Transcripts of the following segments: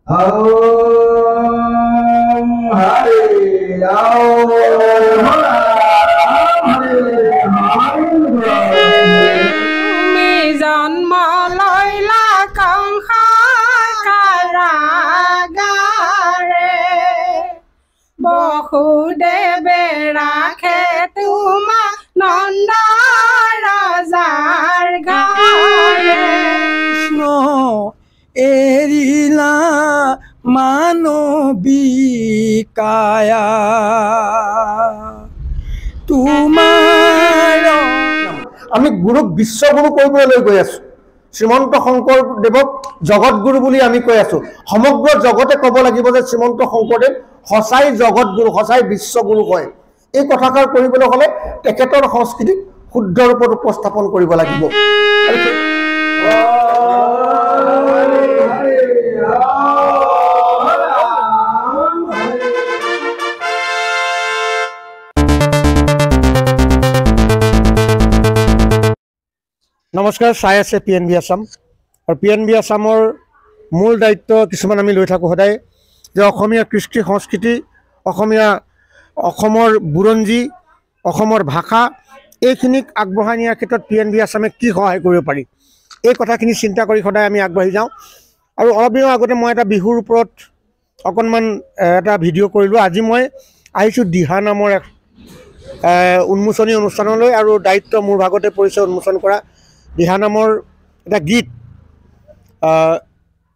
Om Hare Om mi জন্ম লইলা কংসাৰে বসুদেৱে ৰাখে তোমাক নন্দ ৰজাৰ ঘৰে কৃষ্ণ এৰিলা মানবিকায়া তোমাৰ আমি গুৰুক বিশ্বগুৰু কৰিবলৈ গৈ আছো শ্ৰীমন্ত শংকৰদেৱক জগতগুৰু বুলি আমি কৈ আছো সমগ্ৰ জগতে ক'ব লাগিব যে শ্ৰীমন্ত শংকৰদেৱ সঁচাই জগতগুৰু সঁচাই বিশ্বগুৰু হয় এই কথাষাৰ কৰিবলৈ হ'লে তেখেতৰ সংস্কৃতিক শুদ্ধ ৰূপত উপস্থাপন কৰিব লাগিব নমস্কাৰ চাই আছে PNB আসাম আৰু PNB আসামৰ মূল দায়িত্ব কিছুমান আমি লৈ থাকোঁ সদায় যে অসমীয়া কৃষ্টি সংস্কৃতি অসমৰ বুৰঞ্জী অসমৰ ভাষা এইখিনিক আগবঢ়াই নিয়াৰ ক্ষেত্ৰত PNB আসামে কি সহায় কৰিব পাৰি এই কথাখিনি চিন্তা কৰি সদায় আমি আগবাঢ়ি যাওঁ আৰু অলপ দিনৰ আগতে মই এটা বিহুৰ ওপৰত অকণমান এটা ভিডিঅ' কৰিলোঁ আজি মই আহিছোঁ দিহা নামৰ এক উন্মোচনী অনুষ্ঠানলৈ আৰু দায়িত্ব মোৰ ভাগতে পৰিছে উন্মোচন কৰা দিহা নামৰ এটা গীত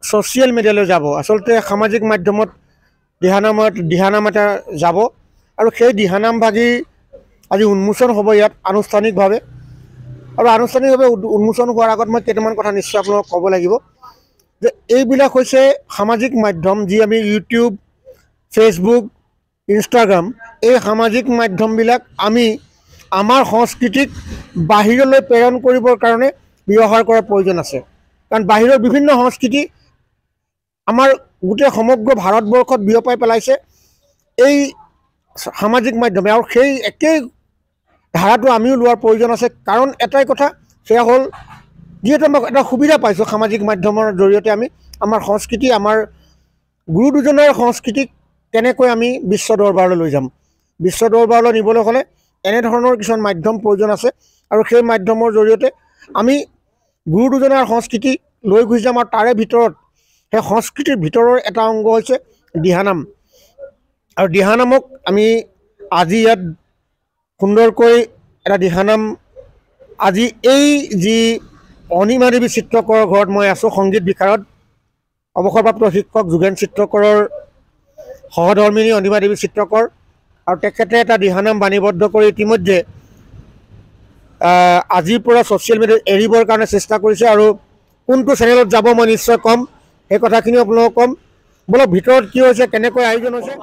ছ'চিয়েল মিডিয়ালৈ যাব আচলতে সামাজিক মাধ্যমত দিহানাম এটা যাব আৰু সেই দিহানাম ভাগি আজি উন্মোচন হ'ব ইয়াত আনুষ্ঠানিকভাৱে আৰু আনুষ্ঠানিকভাৱে উন্মোচন হোৱাৰ আগত মই কেইটামান কথা নিশ্চয় আপোনালোকক ক'ব লাগিব যে এইবিলাক হৈছে সামাজিক মাধ্যম যি আমি ইউটিউব ফেচবুক ইনষ্টাগ্ৰাম এই সামাজিক মাধ্যমবিলাক আমি আমাৰ সংস্কৃতিক বাহিৰলৈ প্ৰেৰণ কৰিবৰ কাৰণে ব্যৱহাৰ কৰাৰ প্ৰয়োজন আছে কাৰণ বাহিৰৰ বিভিন্ন সংস্কৃতি আমাৰ গোটেই সমগ্ৰ ভাৰতবৰ্ষত বিয়পাই পেলাইছে এই সামাজিক মাধ্যমে আৰু সেই একেই ধাৰাটো আমিও লোৱাৰ প্ৰয়োজন আছে কাৰণ এটাই কথা সেয়া হ'ল যিহেতু আমাক এটা সুবিধা পাইছোঁ সামাজিক মাধ্যমৰ জৰিয়তে আমি আমাৰ সংস্কৃতি আমাৰ গুৰু দুজনৰ সংস্কৃতিক কেনেকৈ আমি বিশ্ব দৰবাৰলৈ লৈ যাম বিশ্ব দৰবাৰলৈ নিবলৈ হ'লে এনেধৰণৰ কিছুমান মাধ্যম প্ৰয়োজন আছে আৰু সেই মাধ্যমৰ জৰিয়তে আমি গুৰু দুজনাৰ সংস্কৃতি লৈ গুচি যাম আৰু তাৰে ভিতৰত সেই সংস্কৃতিৰ ভিতৰৰ এটা অংগ হৈছে দিহানাম আৰু দিহানামক আমি আজি ইয়াত সুন্দৰকৈ এটা দিহানাম আজি এই যি অনিমা দেৱী চিত্ৰকৰৰ ঘৰত মই আছোঁ সংগীত বিশাৰদ অৱসৰপ্ৰাপ্ত শিক্ষক যোগেন চিত্ৰকৰৰ সহধৰ্মিনী অনিমা দেৱী চিত্ৰকৰ আৰু তেখেতে এটা দিহানাম বাণীবদ্ধ কৰি ইতিমধ্যে আজিৰ পৰা ছ'চিয়েল মিডিয়াত এৰিবৰ কাৰণে চেষ্টা কৰিছে আৰু কোনটো চেনেলত যাব মই নিশ্চয় ক'ম সেই কথাখিনি আপোনালোকক ক'ম বোলক ভিতৰত কি হৈছে কেনেকৈ আয়োজন হৈছে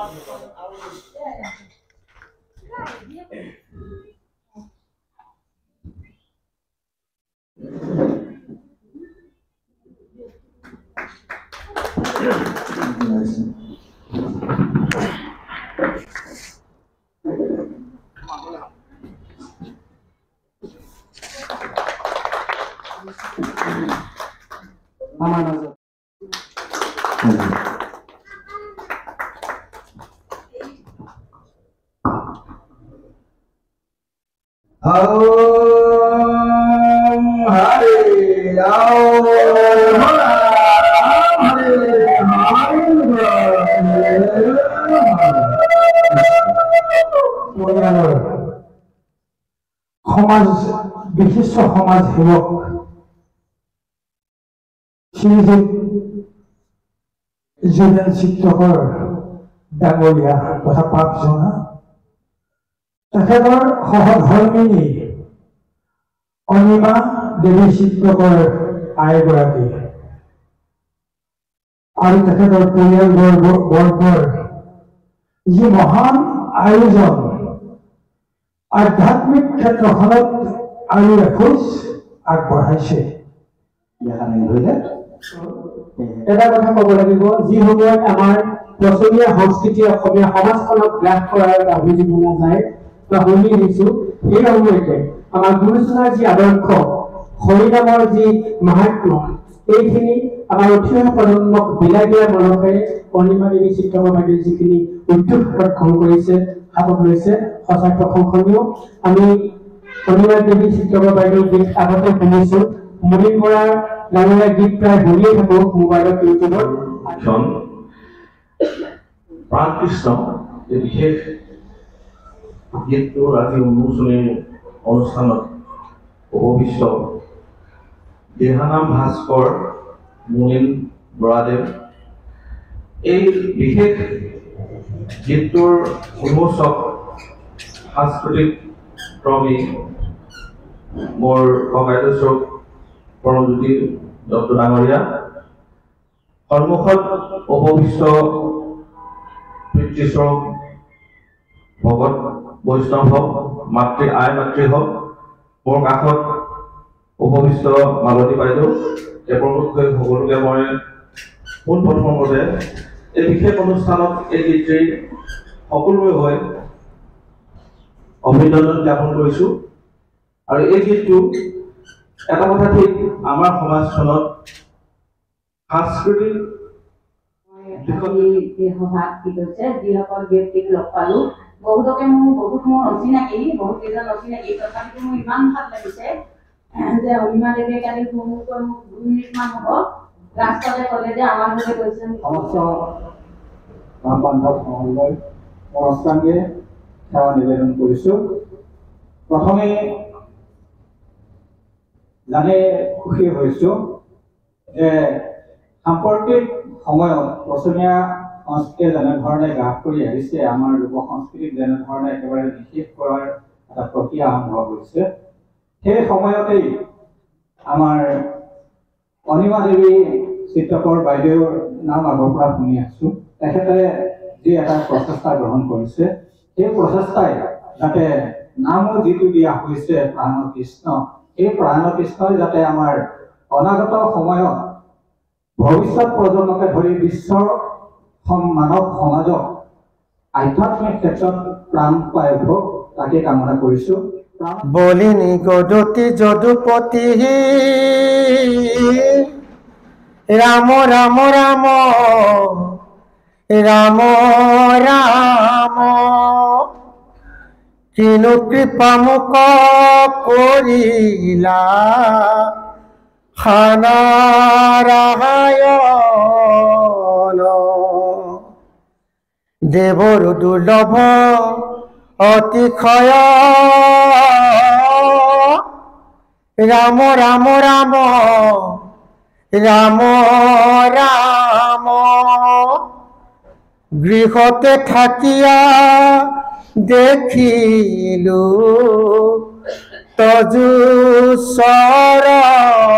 Om Hare Om সমাজ বিশিষ্ট সমাজ সেৱক শ্ৰীযুত যোগেন চিত্ৰকৰ ডাঙৰীয়া তথা পাপজনা তেখেতৰ সহধৰ্মিনী অনিমা দেৱী চিত্ৰকৰ আইগৰাকী আৰু তেখেতৰ পৰিয়ালবৰ্গৰ যি মহান আয়োজন আধ্যাত্মিক ক্ষেত্ৰখনত আৰু এখোজ আগবঢ়াইছে এটা কথা ক'ব লাগিব যি সময়ত আমাৰ প্ৰচলীয়া সংস্কৃতি অসমীয়া সমাজখনক গ্ৰাস কৰাৰ এটা অভিযোগ শুনা যায় বা শুনি আহিছোঁ সেই সময়তে আমাৰ গুৰুজনাৰ যি আদৰ্শ হৰিনামৰ যি মাহাত্ম্য এইখিনি আমাৰ উঠি অহা প্ৰজন্মক বিলাই দিয়াৰ মনতে অনিমা দেৱী চিত্ৰকৰ বাইদেৱে যিখিনি উদ্যোগ গ্ৰহণ কৰিছে, হাতত লৈছে, সঁচাই প্ৰশংসনীয়। আমি অনিমা দেৱী চিত্ৰকৰ বাইদেউৰ গীত আগতে শুনিছো, মুনিন বৰাৰ গানৰে গীত প্ৰায় শুনিয়ে থাকো মোবাইলত, ইউটিউবত। প্ৰাণকৃষ্ণ এই বিশেষ গীতটোৰ আজি উন্মোচনী অনুষ্ঠানত উপবিষ্ট দিহানাম ভাস্কৰ মুনিন বৰাদেৱ, এই বিশেষ গীতটোৰ উন্মোচক সাংস্কৃতিক কৰ্মী মোৰ ককাইদেউস্বৰূপ পৰমজ্যোতি দত্ত ডাঙৰীয়া, সন্মুখত উপবিষ্ট পিতৃস্বৰূপ ভগত বৈষ্ণৱ হওক, মাতৃ আই মাতৃ হওক, মোৰ কাষত উপবিষ্ট মালতী বাইদেউ, এই প্ৰমুখকৈ সকলোকে মই পোনপ্ৰথমতে এই বিশেষ অনুষ্ঠানত এই গীতটি সকলোৰে হৈ অভিনন্দন জ্ঞাপন কৰিছোঁ। আৰু এই গীতটো এটা কথা ঠিক, আমাৰ সমাজখনত সাংস্কৃতিক সভাত কি কৈছে, যিসকল ব্যক্তিক লগ পালো, বহুতকে মোৰ অচিনাকি, বহুত কেইজন অচিনাকি, তথাপিতো মোৰ ইমান ভাল লাগিছে যে অনিমা দেৱীয়ে কালি সন্মুখৰ মোক 2 মিনিটমান হ'ব ৰাস্তাতে ক'লে যে আমাৰ ঘৰতে গৈছে। সমস্ত নাম বান্ধৱ সমন্বয় মোৰ অষ্টাংগে সেৱা নিবেদন কৰিছোঁ। প্ৰথমে জানে সুখী হৈছোঁ যে সাম্প্ৰতিক সময়ত পশ্চিমীয়া সংস্কৃতিয়ে যেনেধৰণে গ্ৰাস কৰি আহিছে, আমাৰ লোক সংস্কৃতিক যেনেধৰণে একেবাৰে নিষেধ কৰাৰ এটা প্ৰক্ৰিয়া আৰম্ভ হৈছে, সেই সময়তেই আমাৰ অনিমা দেৱী চিত্ৰকৰ বাইদেউৰ নাম আগৰ পৰা শুনি আছোঁ। তেখেতে যি এটা প্ৰচেষ্টা গ্ৰহণ কৰিছে, সেই প্ৰচেষ্টাই যাতে নামো যিটো দিয়া হৈছে প্ৰাণকৃষ্ণ, এই প্ৰাণকৃষ্ণই যাতে আমাৰ অনাগত সময়ত ভৱিষ্যত প্ৰজন্মকে ধৰি বিশ্বৰ মানৱ সমাজক আধ্যাত্মিক ক্ষেত্ৰত প্ৰাণ পাই উঠক, তাকে কামনা কৰিছোঁ। বলিনী গদতি যদুপতি ৰাম ৰাম ৰাম ৰাম ৰাম, কিনো কৃপা মোক কৰিলা নাৰায়ণ, দেৱৰ দুৰ্লভ অতিশয় ৰাম ৰাম ৰাম ৰাম ৰাম, গৃহতে থাকিয়া দেখিলো তজু চৰণ,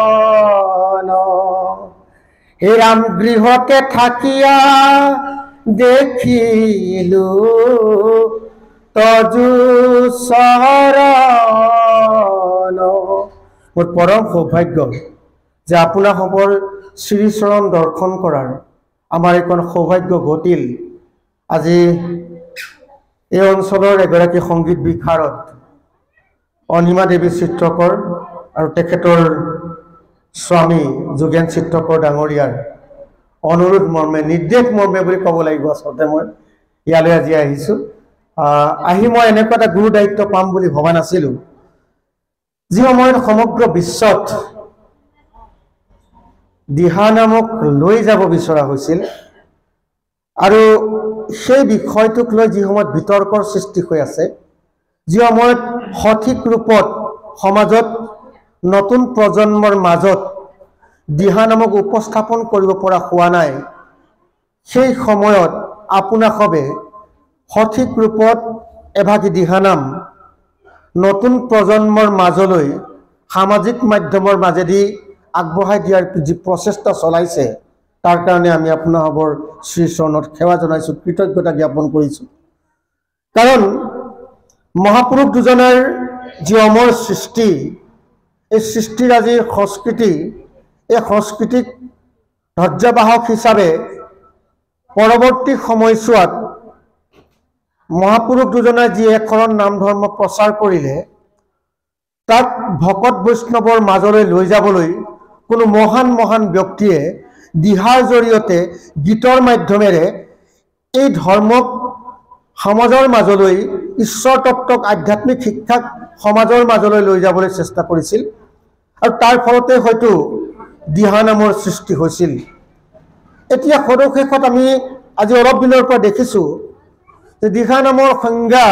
হে ৰাম গৃহতে থাকিয়া দেখিলো তজু চৰণ। মোৰ পৰম সৌভাগ্য যে আপোনাসৱৰ শ্ৰীচৰণ দৰ্শন কৰাৰ আমাৰ এখন সৌভাগ্য ঘটিল। আজি এই অঞ্চলৰ এগৰাকী সংগীত বিশাৰদ অনিমা দেৱী চিত্ৰকৰ আৰু তেখেতৰ স্বামী যোগেন চিত্ৰকৰ ডাঙৰীয়াৰ অনুৰোধ মৰ্মে, নিৰ্দেশ মৰ্মে বুলি ক'ব লাগিব আচলতে মই ইয়ালৈ আজি আহিছোঁ। আহি মই এনেকুৱা এটা গুৰু দায়িত্ব পাম বুলি ভবা নাছিলোঁ। যি সময়ত সমগ্ৰ বিশ্বত দিহানামক লৈ যাব বিচৰা হৈছিল আৰু সেই বিষয়টোক লৈ যি সময়ত বিতৰ্কৰ সৃষ্টি হৈ আছে, যি সময়ত সঠিক ৰূপত সমাজত নতুন প্ৰজন্মৰ মাজত দিহানামক উপস্থাপন কৰিব পৰা হোৱা নাই, সেই সময়ত আপোনাসৱে সঠিক ৰূপত এভাগী দিহানাম নতুন প্ৰজন্মৰ মাজলৈ সামাজিক মাধ্যমৰ মাজেদি আগবঢ়াই দিয়াৰ যি প্ৰচেষ্টা চলাইছে, তাৰ কাৰণে আমি আপোনাসৱৰ শ্ৰীচৰণত সেৱা জনাইছোঁ, কৃতজ্ঞতা জ্ঞাপন কৰিছোঁ। কাৰণ মহাপুৰুষ দুজনাৰ যি অমৰ সৃষ্টি, এই সৃষ্টিৰাজিৰ সংস্কৃতি, এই সংস্কৃতিক ধ্বজাবাহক হিচাপে পৰৱৰ্তী সময়ছোৱাত মহাপুৰুষ দুজনাই যি একশৰণ নাম ধৰ্ম প্ৰচাৰ কৰিলে, তাক ভকত বৈষ্ণৱৰ মাজলৈ লৈ যাবলৈ কোনো মহান মহান ব্যক্তিয়ে দিহাৰ জৰিয়তে গীতৰ মাধ্যমেৰে এই ধৰ্মক সমাজৰ মাজলৈ ঈশ্বৰ তত্ত্বক আধ্যাত্মিক শিক্ষাক সমাজৰ মাজলৈ লৈ যাবলৈ চেষ্টা কৰিছিল আৰু তাৰ ফলতে হয়তো দিহানামৰ সৃষ্টি হৈছিল। এতিয়া সদশেষত আমি আজি অলপ দিনৰ পৰা দেখিছোঁ যে দিহানামৰ সংজ্ঞা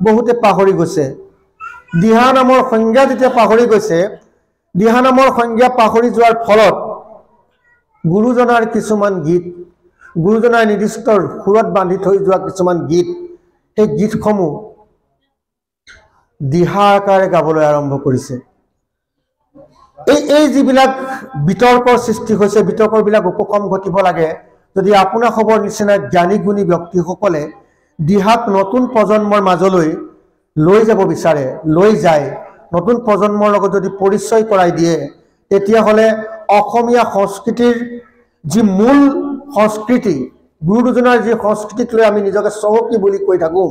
বহুতে পাহৰি গৈছে। দিহানামৰ সংজ্ঞা যেতিয়া পাহৰি গৈছে, দিহানামৰ সংজ্ঞা পাহৰি যোৱাৰ ফলত গুৰুজনাৰ কিছুমান গীত, গুৰুজনাৰ নিৰ্দিষ্ট সুৰত বান্ধি থৈ যোৱা কিছুমান গীত, সেই গীতসমূহ দিহা আকাৰে গাবলৈ আৰম্ভ কৰিছে। এই যিবিলাক বিতৰ্কৰ সৃষ্টি হৈছে, বিতৰ্কবিলাক উপশম ঘটিব লাগে যদি আপোনাৰ খবৰ নিচিনা জ্ঞানী গুণী ব্যক্তিসকলে দিহাক নতুন প্ৰজন্মৰ মাজলৈ লৈ যাব বিচাৰে, লৈ যায়, নতুন প্ৰজন্মৰ লগত যদি পৰিচয় কৰাই দিয়ে, তেতিয়াহ'লে অসমীয়া সংস্কৃতিৰ যি মূল সংস্কৃতি, গুৰু দুজনাৰ যি সংস্কৃতিক লৈ আমি নিজকে চহকী বুলি কৈ থাকোঁ,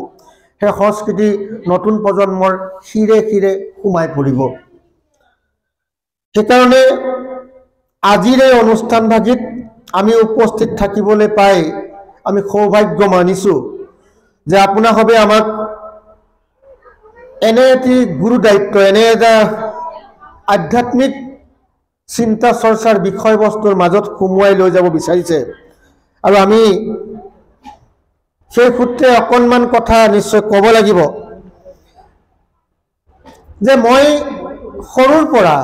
সেই সংস্কৃতি নতুন প্ৰজন্মৰ শিৰে শিৰে সোমাই পৰিব। সেইকাৰণে আজিৰ এই অনুষ্ঠানভাগিত আমি উপস্থিত থাকিবলৈ পাই আমি সৌভাগ্য মানিছোঁ যে আপোনাসৱে আমাক এনে এটি গুৰু দায়িত্ব, এনে এটা আধ্যাত্মিক চিন্তা চৰ্চাৰ বিষয়বস্তুৰ মাজত সোমোৱাই লৈ যাব বিচাৰিছে আৰু আমি সেই সূত্ৰে অকণমান কথা নিশ্চয় ক'ব লাগিব যে মই সৰুৰ পৰা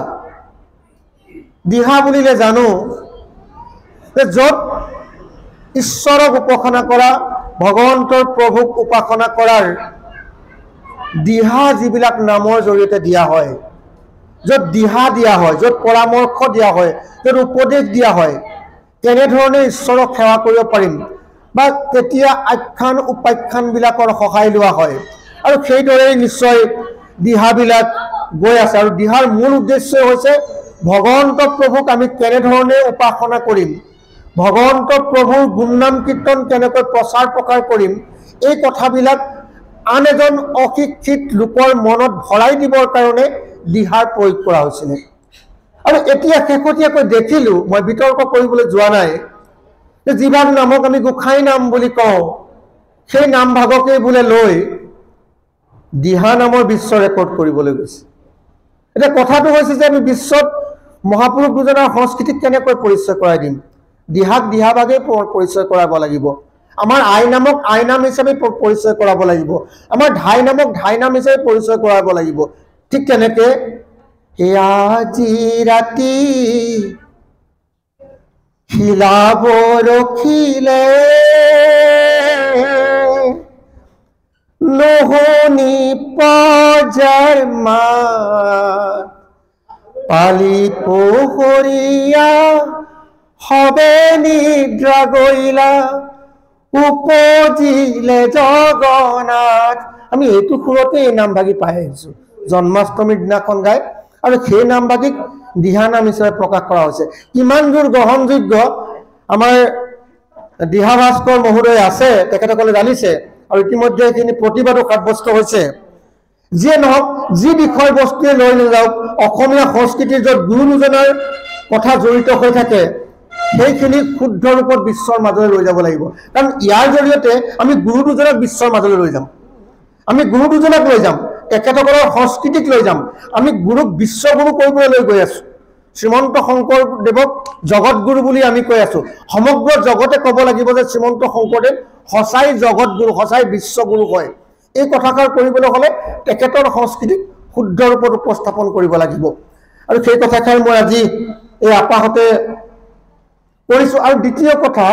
দিহা বুলিলে জানো যে য'ত ঈশ্বৰক উপাসনা কৰা, ভগৱন্তৰ প্ৰভুক উপাসনা কৰাৰ দিহা যিবিলাক নামৰ জৰিয়তে দিয়া হয়, য'ত দিহা দিয়া হয়, য'ত পৰামৰ্শ দিয়া হয়, য'ত উপদেশ দিয়া হয়, কেনেধৰণে ঈশ্বৰক সেৱা কৰিব পাৰিম বা তেতিয়া আখ্যান উপাখ্যানবিলাকৰ সহায় লোৱা হয় আৰু সেইদৰে নিশ্চয় দিহাবিলাক গৈ আছে। আৰু দিহাৰ মূল উদ্দেশ্য হৈছে ভগৱন্ত প্ৰভুক আমি কেনেধৰণে উপাসনা কৰিম, ভগৱন্ত প্ৰভুৰ গুণনাম কীৰ্তন কেনেকৈ প্ৰচাৰ প্ৰসাৰ কৰিম, এই কথাবিলাক আন এজন অশিক্ষিত লোকৰ মনত ভৰাই দিবৰ কাৰণে দিহাৰ প্ৰয়োগ কৰা হৈছিলে। আৰু এতিয়া শেহতীয়াকৈ দেখিলোঁ, মই বিতৰ্ক কৰিবলৈ যোৱা নাই, যে যিভাগ নামক আমি গোসাঁই নাম বুলি কওঁ, সেই নামভাগকেই বোলে লৈ দিহা নামৰ বিশ্ব ৰেকৰ্ড কৰিবলৈ গৈছে। এতিয়া কথাটো হৈছে যে আমি বিশ্বত মহাপুৰুষ দুজনাৰ সংস্কৃতিক কেনেকৈ পৰিচয় কৰাই দিম? দিহাক দিহাভাগেই পৰিচয় কৰাব লাগিব, আমাৰ আই নামক আই নাম হিচাপে পৰিচয় কৰাব লাগিব, আমাৰ ধাই নামক ধাই নাম হিচাপে পৰিচয় কৰাব লাগিব। ঠিক তেনেকৈ আজি ৰাতি খিলাব ৰখিলে নহনি পজাৰ মাত, পালি পোহৰীয়া হবে নিদ্ৰা গইলা, উপজিলে জগন্নাথ। আমি এইটো সুৰতে এই নামভাগি পাই আহিছোঁ জন্মাষ্টমীৰ দিনাখন গাই, আৰু সেই নামভাগিক দিহা নাম হিচাপে প্ৰকাশ কৰা হৈছে। কিমান দূৰ গ্ৰহণযোগ্য আমাৰ দিহা ভাস্কৰ মহোদয় আছে, তেখেতসকলে জানিছে আৰু ইতিমধ্যে এইখিনি প্ৰতিবাদো সাব্যস্ত হৈছে। যিয়ে নহওক, যি বিষয়বস্তুৱে লৈ নাযাওক, অসমীয়া সংস্কৃতিৰ য'ত গুৰু দুজনাৰ কথা জড়িত হৈ থাকে সেইখিনি শুদ্ধ ৰূপত বিশ্বৰ মাজলৈ লৈ যাব লাগিব। কাৰণ ইয়াৰ জৰিয়তে আমি গুৰু দুজনাক বিশ্বৰ মাজলৈ লৈ যাম, আমি গুৰু দুজনাক লৈ যাম, তেখেতসকলৰ সংস্কৃতিক লৈ যাম। আমি গুৰুক বিশ্বগুৰু কৰিবলৈ লৈ গৈ আছোঁ। শ্ৰীমন্ত শংকৰদেৱক জগতগুৰু বুলি আমি কৈ আছোঁ। সমগ্ৰ জগতে ক'ব লাগিব যে শ্ৰীমন্ত শংকৰদেৱ সঁচাই জগতগুৰু, সঁচাই বিশ্বগুৰু হয়। এই কথাষাৰ কৰিবলৈ হ'লে তেখেতৰ সংস্কৃতিক শুদ্ধ ৰূপত উপস্থাপন কৰিব লাগিব আৰু সেই কথাষাৰ মই আজি এই আপাহতে কৰিছোঁ। আৰু দ্বিতীয় কথা,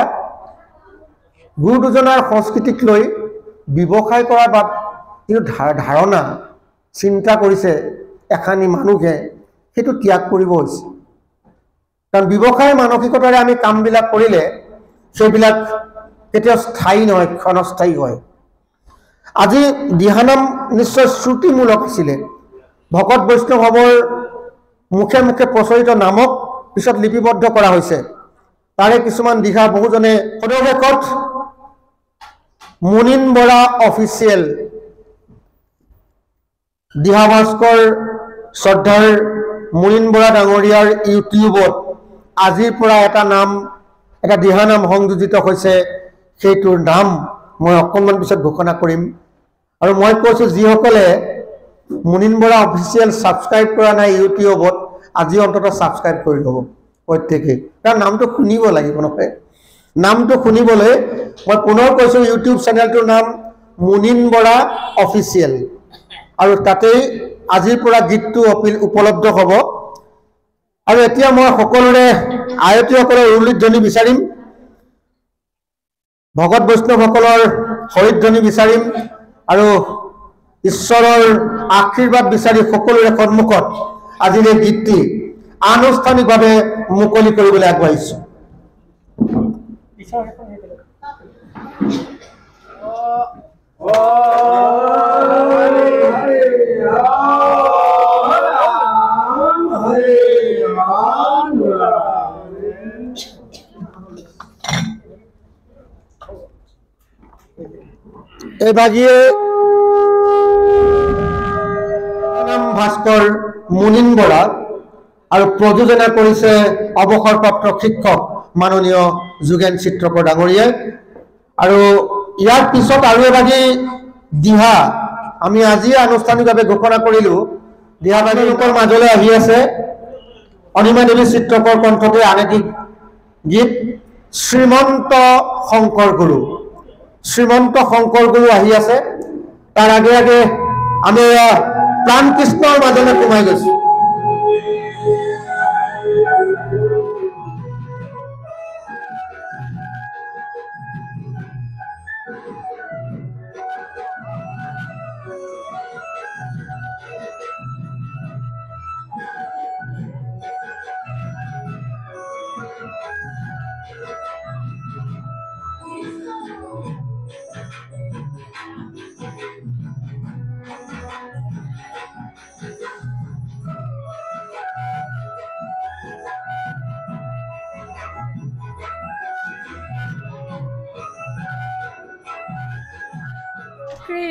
গুৰু দুজনাৰ সংস্কৃতিক লৈ ব্যৱসায় কৰাৰ বাদ কিন্তু ধাৰণা চিন্তা কৰিছে এখানি মানুহে, সেইটো ত্যাগ কৰিব হৈছে। কাৰণ ব্যৱসায় মানসিকতাৰে আমি কামবিলাক কৰিলে সেইবিলাক কেতিয়াও স্থায়ী নহয়, ক্ষণস্থায়ী হয়। আজি দিহানাম নিশ্চয় শ্ৰুতিমূলক আছিলে, ভকত বৈষ্ণৱৰ মুখে মুখে প্ৰচলিত নামক পিছত লিপিবদ্ধ কৰা হৈছে। তাৰে কিছুমান দিহা বহুজনে সদশেষত মুনীন বৰা অফিচিয়েল দিহা ভাস্কৰ শ্ৰদ্ধাৰ মুনীন বৰা ডাঙৰীয়াৰ ইউটিউবত আজিৰ পৰা এটা নাম এটা দিহানাম সংযোজিত হৈছে সেইটোৰ নাম মই অকণমান পিছত ঘোষণা কৰিম আৰু মই কৈছোঁ যিসকলে মুনিন বৰা অফিচিয়েল ছাবস্ক্ৰাইব কৰা নাই ইউটিউবত আজি অন্তত ছাবস্ক্ৰাইব কৰি ল'ব প্ৰত্যেকেই তাৰ নামটো শুনিব লাগিব নহয় নামটো শুনিবলৈ মই পুনৰ কৈছোঁ ইউটিউব চেনেলটোৰ নাম মুনিন বৰা অফিচিয়েল আৰু তাতেই আজিৰ পৰা গীতটো উপলব্ধ হ'ব আৰু এতিয়া মই সকলোৰে আয়তীসকলৰ উৰুলিধ্বনি বিচাৰিম ভগত বৈষ্ণৱসকলৰ হৰিধ্বনি বিচাৰিম আৰু ঈশ্বৰৰ আশীৰ্বাদ বিচাৰি সকলোৰে সন্মুখত আজিৰ এই গীতটি আনুষ্ঠানিকভাৱে মুকলি কৰিবলৈ আগবাঢ়িছোঁ এই বাগিয়ে নাম ভাস্কৰ মুনিন বৰা আৰু প্ৰযোজনা কৰিছে অৱসৰপ্ৰাপ্ত শিক্ষক মাননীয় যোগেন চিত্ৰকৰ ডাঙৰীয়াই আৰু ইয়াৰ পিছত আৰু এবাগি দিহা আমি আজি আনুষ্ঠানিকভাৱে ঘোষণা কৰিলোঁ দিহা বাগিলোকৰ মাজলৈ আহি আছে অনিমা দেৱী চিত্ৰকৰ কণ্ঠতে আন এটি গীত শ্ৰীমন্ত শংকৰ গুৰু আহি আছে তাৰ আগে আগে আমি প্ৰাণ কৃষ্ণৰ মাজলৈ সোমাই গৈছোঁ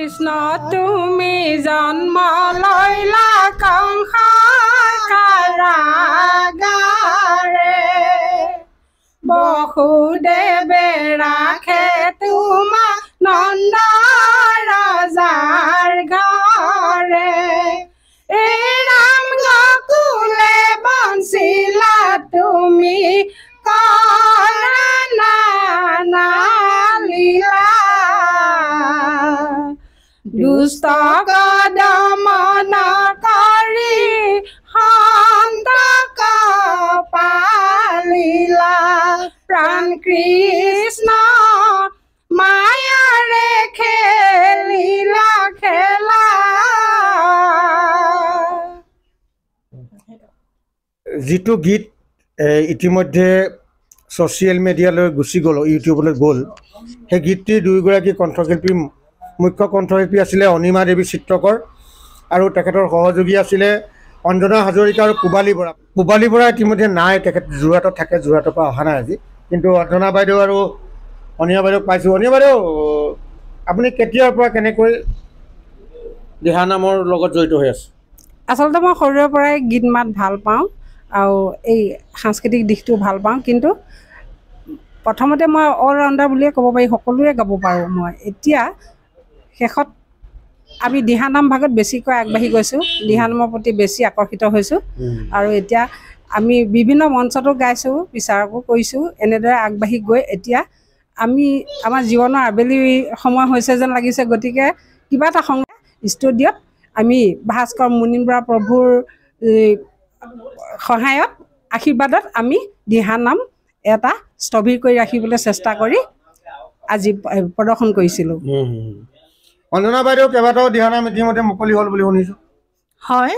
কৃষ্ণ তুমি জন্ম লৈলা কংসাৰ কাৰাগাৰে বসুদেৱে ৰাখে তোমাক নন্দ ৰজাৰ ঘৰে এই ৰাম গকুলে বঞ্চিলা তুমি কৰা নানা লীলা দুষ্ট কদমন কৰি সন্তক পালিলা প্ৰাণ কৃষ্ণ মায়াৰে খেলিলা খেলা যিটো গীত ইতিমধ্যে ছ'চিয়েল মিডিয়ালৈ গুচি গ'ল ইউটিউবলৈ গ'ল সেই গীতটিৰ দুয়োগৰাকী কণ্ঠশিল্পী মুখ্য কণ্ঠশিল্পী আছিলে অনিমা দেৱী চিত্ৰকৰ আৰু তেখেতৰ সহযোগী আছিলে অঞ্জনা হাজৰিকা আৰু পূবালী বৰা ইতিমধ্যে নাই তেখেত যোৰহাটত থাকে যোৰহাটৰ পৰা অহা নাই আজি কিন্তু অঞ্জনা বাইদেউ আৰু অনিমা বাইদেউক পাইছোঁ অনিমা বাইদেউ আপুনি কেতিয়াৰ পৰা কেনেকৈ দিহানামৰ লগত জড়িত হৈ আছে আচলতে মই সৰুৰে পৰাই গীত মাত ভাল পাওঁ আৰু এই সাংস্কৃতিক দিশটো ভাল পাওঁ কিন্তু প্ৰথমতে মই অল ৰাউণ্ডাৰ বুলিয়ে ক'ব পাৰি সকলোৱে গাব পাৰোঁ মই এতিয়া শেষত আমি দিহানাম ভাগত বেছিকৈ আগবাঢ়ি গৈছোঁ দিহানামৰ প্ৰতি বেছি আকৰ্ষিত হৈছোঁ আৰু এতিয়া আমি বিভিন্ন মঞ্চতো গাইছোঁ বিচাৰকো কৰিছোঁ এনেদৰে আগবাঢ়ি গৈ এতিয়া আমি আমাৰ জীৱনৰ আবেলি সময় হৈছে যেন লাগিছে গতিকে কিবা এটা সংগ্ৰহ ষ্টুডিঅ'ত আমি ভাস্কৰ মুনিন বৰা প্ৰভুৰ সহায়ত আশীৰ্বাদত আমি দিহানাম এটা স্থবিৰ কৰি ৰাখিবলৈ চেষ্টা কৰি আজি প্ৰদৰ্শন কৰিছিলোঁ অঞ্জনা বাইদেউ কেইবাটাও দিহানাম ইতিমধ্যে মুকলি হ'ল বুলি শুনিছোঁ হয়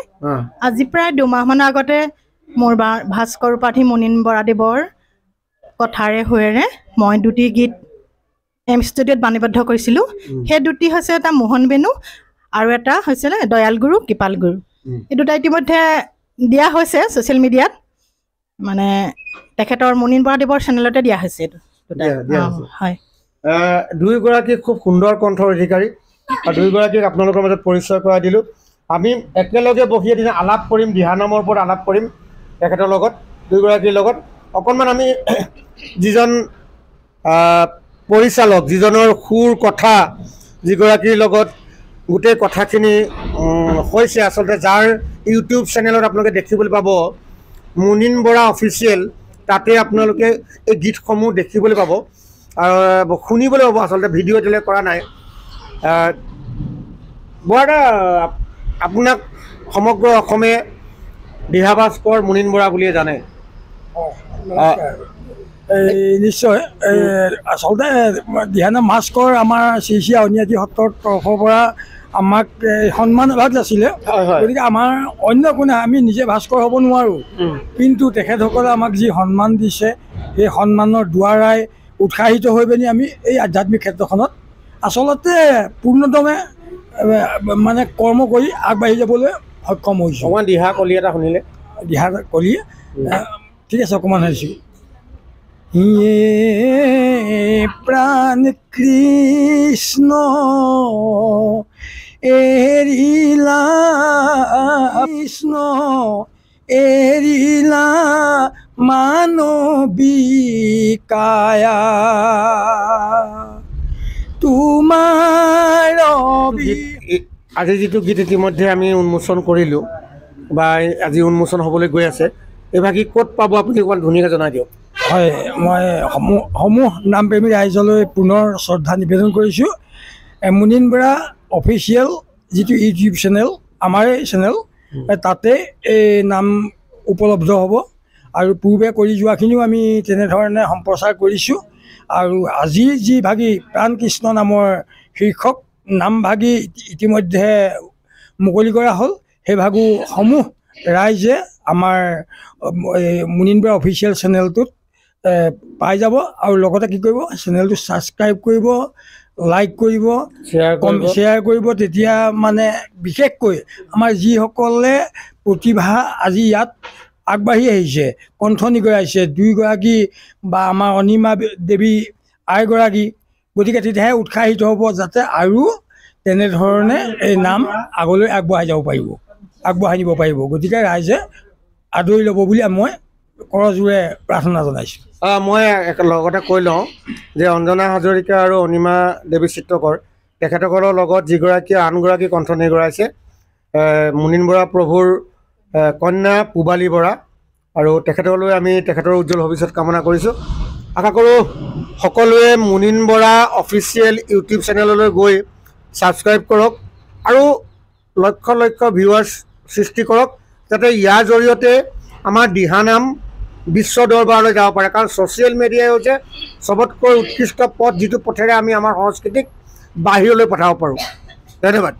আজি প্ৰায় দুমাহমানৰ আগতে মোৰ ভাস্কৰ উপাধি মুনিন বৰাদেৱৰ কথাৰে হৈৰে মই দুটি গীত এম ষ্টুডিঅ'ত বাণীবদ্ধ কৰিছিলোঁ সেই দুটি হৈছে এটা মোহন বেনু আৰু এটা হৈছিলে দয়াল গুৰু কৃপাল গুৰু এই দুটা ইতিমধ্যে দিয়া হৈছে ছ'চিয়েল মিডিয়াত মানে তেখেতৰ মুনিন বৰাদেৱৰ চেনেলতে দিয়া হৈছে এইটো হয় দুয়োগৰাকী খুব সুন্দৰ কণ্ঠৰ অধিকাৰী আৰু দুয়োগৰাকীক আপোনালোকৰ মাজত পৰিচয় কৰাই দিলোঁ আমি একেলগে বহি এদিন আলাপ কৰিম দিহানামৰ ওপৰত আলাপ কৰিম তেখেতৰ লগত দুয়োগৰাকীৰ লগত অকণমান আমি যিজন পৰিচালক, যিজনৰ সুৰ কথা, যিগৰাকীৰ লগত গোটেই কথাখিনি হৈছে, আচলতে যাৰ ইউটিউব চেনেলত আপোনালোকে দেখিবলৈ পাব মুনীন বৰা অফিচিয়েল, তাতে আপোনালোকে এই গীতসমূহ দেখিবলৈ পাব আৰু শুনিবলৈ পাব। আচলতে ভিডিঅ' এতিয়ালৈ কৰা নাই। বৰা, আপোনাক সমগ্ৰ অসমে দিহা ভাস্কৰ মুনীন বৰা বুলিয়ে জানে। নিশ্চয় আচলতে দিহানাম ভাস্কৰ আমাৰ শ্ৰী শ্ৰী আউনীআটী সত্ৰৰ তৰফৰ পৰা আমাক সন্মান এভাগ আছিলে। গতিকে আমাৰ অন্য কোনে, আমি নিজে ভাস্কৰ হ'ব নোৱাৰোঁ, কিন্তু তেখেতসকলে আমাক যি সন্মান দিছে সেই সন্মানৰ দ্বাৰাই উৎসাহিত হৈ পিনি আমি এই আধ্যাত্মিক ক্ষেত্ৰখনত আচলতে পূৰ্ণতমে মানে কৰ্ম কৰি আগবাঢ়ি যাবলৈ সক্ষম হৈছোঁ। অকণমান দিহা কলি এটা শুনিলে। দিহা কলিয়ে ঠিক আছে, অকণমান হৈছোঁ। ইয়ে প্ৰাণ কৃষ্ণ এৰিলা, কৃষ্ণ এৰিলা মানবিকায়া, তোমাৰ আজি যিটো গীত ইতিমধ্যে আমি উন্মোচন কৰিলোঁ বা আজি উন্মোচন হ'বলৈ গৈ আছে, এই ভাগি ক'ত পাব আপুনি অকণমান ধুনীয়াকৈ জনাই দিয়ক। হয়, মই সমূহ নামপ্ৰেমী ৰাইজলৈ পুনৰ শ্ৰদ্ধা নিবেদন কৰিছোঁ। মুনীন বৰা অফিচিয়েল যিটো ইউটিউব চেনেল, আমাৰে চেনেল, তাতে এই নাম উপলব্ধ হ'ব আৰু পূৰ্বে কৰি যোৱাখিনিও আমি তেনেধৰণে সম্প্ৰচাৰ কৰিছোঁ। আৰু আজি যি ভাগি প্ৰাণ কৃষ্ণ নামৰ শীৰ্ষক নামভাগি ইতিমধ্যে মুকলি কৰা হ'ল, সেই ভাগসমূহ ৰাইজে আমাৰ মুনীন বৰা অফিচিয়েল চেনেলটোত পাই যাব। আৰু লগতে কি কৰিব, চেনেলটো ছাবস্ক্ৰাইব কৰিব, লাইক কৰিব, শ্বেয়াৰ কৰিব। তেতিয়া মানে বিশেষকৈ আমাৰ যিসকলে প্ৰতিভা আজি ইয়াত আগবাঢ়ি আহিছে, কণ্ঠনি গৰাইছে, 2গৰাকী বা আমাৰ অনিমা দেৱী আইগৰাকী, গতিকে তেতিয়াহে উৎসাহিত হ'ব যাতে আৰু তেনেধৰণে এই নাম আগলৈ আগবঢ়াই যাব পাৰিব, আগবঢ়াই নিব পাৰিব। গতিকে ৰাইজে আদৰি ল'ব বুলি মই কৰজোৰে প্ৰাৰ্থনা জনাইছোঁ। মই লগতে কৈ লওঁ যে অঞ্জনা হাজৰিকা আৰু অনিমা দেৱী চিত্ৰকৰ, তেখেতসকলৰ লগত যিগৰাকী আনগৰাকী কণ্ঠনি গৰাইছে মুনীন বৰা প্ৰভুৰ কন্যা পূবালী বৰা, আৰু তেখেতলৈ আমি তেখেতৰ উজ্জ্বল ভৱিষ্যত কামনা কৰিছোঁ। আশা কৰোঁ সকলোৱে মুনীন বৰা অফিচিয়েল ইউটিউব চেনেললৈ গৈ ছাবস্ক্ৰাইব কৰক আৰু লক্ষ লক্ষ ভিউৱাৰ্ছ সৃষ্টি কৰক, যাতে ইয়াৰ জৰিয়তে আমাৰ দিহানাম বিশ্ব দৰবাৰলৈ যাব পাৰে। কাৰণ ছ'চিয়েল মিডিয়াই হৈছে চবতকৈ উৎকৃষ্ট পথ, যিটো পথেৰে আমি আমাৰ সংস্কৃতিক বাহিৰলৈ পঠাব পাৰোঁ। ধন্যবাদ।